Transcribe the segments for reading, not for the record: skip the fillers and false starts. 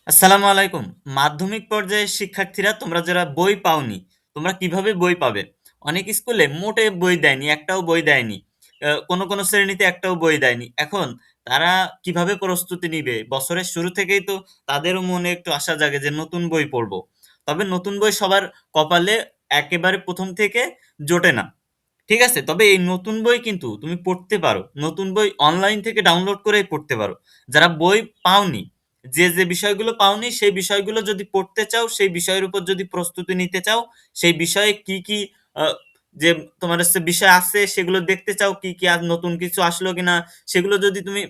আসসালামু আলাইকুম। মাধ্যমিক পর্যায়ের শিক্ষার্থীরা তোমরা যারা বই পাওনি, তোমরা কিভাবে বই পাবে? অনেক স্কুলে মোটে বই দেয়নি, একটাও বই দেয়নি। কোনো শ্রেণীতে একটাও বই দেয়নি। এখন তারা কিভাবে প্রস্তুতি নিবে? বছরের শুরু থেকেই তো তাদেরও মনে একটু আশা জাগে যে নতুন বই পড়বো। তবে নতুন বই সবার কপালে একেবারে ১ম থেকে জোটে না। ঠিক আছে? তবে এই নতুন বই কিন্তু তুমি পড়তে পারো। নতুন বই অনলাইন থেকে ডাউনলোড করেই পড়তে পারো। যারা বই পাওনি, যে বিষয়গুলো পাওনি সেই বিষয়গুলো যদি পড়তে চাও, সেই বিষয়ের উপর যদি প্রস্তুতি নিতে চাও, সেই বিষয়ে কি আ যে তোমার হচ্ছে বিষয় আছে সেগুলো দেখতে চাও, কি আর নতুন কিছু আসলো কিনা সেগুলো যদি তুমি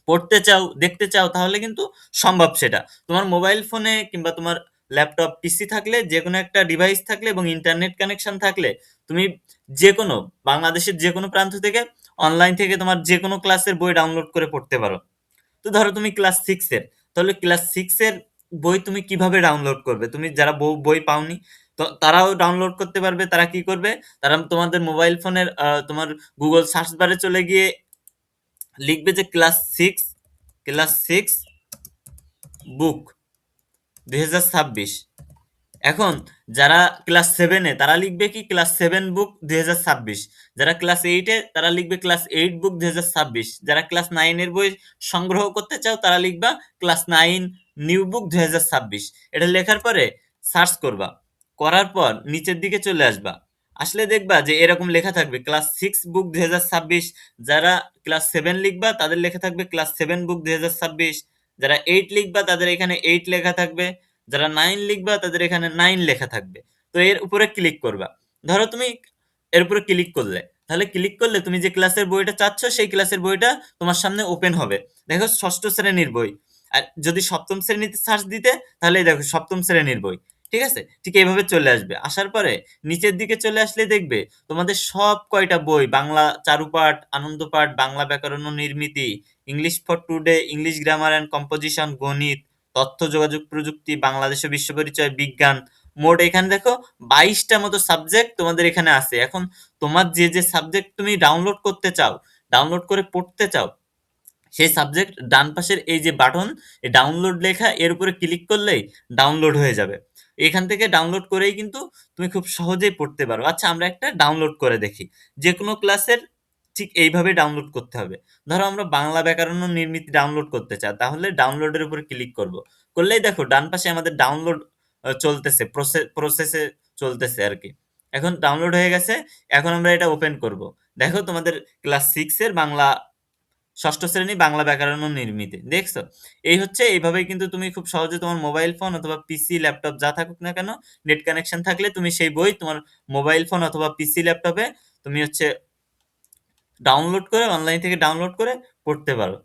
পড়তে চাও, দেখতে চাও তাহলে কিন্তু সম্ভব সেটা। তোমার মোবাইল ফোনে কিংবা তোমার ল্যাপটপ, পিসি থাকলে যেকোনো একটা ডিভাইস থাকলে এবং ইন্টারনেট কানেকশন থাকলে তুমি যেকোনো বাংলাদেশের যেকোনো প্রান্ত থেকে অনলাইন থেকে তোমার যেকোনো ক্লাসের বই ডাউনলোড করে পড়তে পারো। তো ধরো তুমি ক্লাস 6 এর, তাহলে ক্লাস 6 এর বই তুমি কিভাবে ডাউনলোড করবে? তুমি যারা বই পাওনি তো তারাও ডাউনলোড করতে পারবে। তারা কি করবে? তারা তোমাদের মোবাইল ফোনের তোমার গুগল সার্চ বারে চলে গিয়ে লিখবে যে ক্লাস 6 বুক 2026। এখন যারা ক্লাস 7 এ তারা লিখবে কি ক্লাস 7 বুক 2026। যারা ক্লাস 8 এ তারা লিখবে ক্লাস 8 বুক 2026। যারা ক্লাস 9 এর বই সংগ্রহ করতে চাও তারা লিখবা ক্লাস 9 নিউ বুক 2026। এটা লেখার পরে সার্চ করবা। করার পর নিচের দিকে চলে আসবা। আসলে দেখবা যে এরকম লেখা থাকবে ক্লাস 6 বুক 2026। যারা ক্লাস 7 লিখবা তাদের লেখা থাকবে ক্লাস 7 বুক 2026। যারা 8 লিখবা তাদের এখানে 8 লেখা থাকবে। যারা 9 লিখবা তাদের এখানে 9 লেখা থাকবে। তো এর উপরে ক্লিক করবা। ধরো তুমি এর উপরে ক্লিক করলে, তাহলে ক্লিক করলে তুমি যে ক্লাসের বইটা চাচ্ছ সেই ক্লাসের বইটা তোমার সামনে ওপেন হবে। দেখো ৬ষ্ঠ শ্রেণীর বই। আর যদি ৭ম শ্রেণীতে সার্চ দিতে তাহলে এই দেখো ৭ম শ্রেণীর বই। ঠিক আছে? ঠিক এইভাবে চলে আসবে। আসার পরে নিচের দিকে চলে আসলে দেখবে তোমাদের সব কয়টা বই বাংলা চারুপাঠ, আনন্দপাঠ, বাংলা ব্যাকরণ ও নির্মিতি, English for today, English grammar and composition, গণিত, তথ্য যোগাযোগ প্রযুক্তি, বাংলাদেশ ও বিশ্ব পরিচয়, বিজ্ঞান, মোট এখানে দেখো ২২টা মতো সাবজেক্ট তোমাদের এখানে আছে। এখন তোমার যে সাবজেক্ট তুমি ডাউনলোড করতে চাও, ডাউনলোড করে পড়তে চাও, সেই সাবজেক্ট ডান পাশের এই যে বাটন, এই ডাউনলোড লেখা এর উপরে ক্লিক করলেই ডাউনলোড হয়ে যাবে। এখান থেকে ডাউনলোড করেই কিন্তু তুমি খুব সহজেই পড়তে পারো। আচ্ছা আমরা একটা ডাউনলোড করে দেখি। যেকোনো ক্লাসের ঠিক এইভাবে ডাউনলোড করতে হবে। ধরো আমরা বাংলা ব্যাকরণ ও নির্মিতি ডাউনলোড করতে চাই, তাহলে ডাউনলোডের উপরে ক্লিক করব। করলেই দেখো ডান পাশে আমাদের ডাউনলোড চলতেছে, প্রসেসে চলতেছে আরকি। এখন ডাউনলোড হয়ে গেছে। এখন আমরা এটা ওপেন করব। দেখো তোমাদের ক্লাস 6 এর বাংলা ৬ষ্ঠ শ্রেণী বাংলা ব্যাকরণ ও নির্মিতি। দেখছো? এই হচ্ছে এইভাবেই কিন্তু তুমি খুব সহজে তোমার মোবাইল ফোন অথবা পিসি, ল্যাপটপ যা থাকুক না কেন, নেট কানেকশন থাকলে তুমি সেই বই তোমার মোবাইল ফোন অথবা পিসি, ল্যাপটপে তুমি হচ্ছে ডাউনলোড করে অনলাইন থেকে ডাউনলোড করে পড়তে পারো।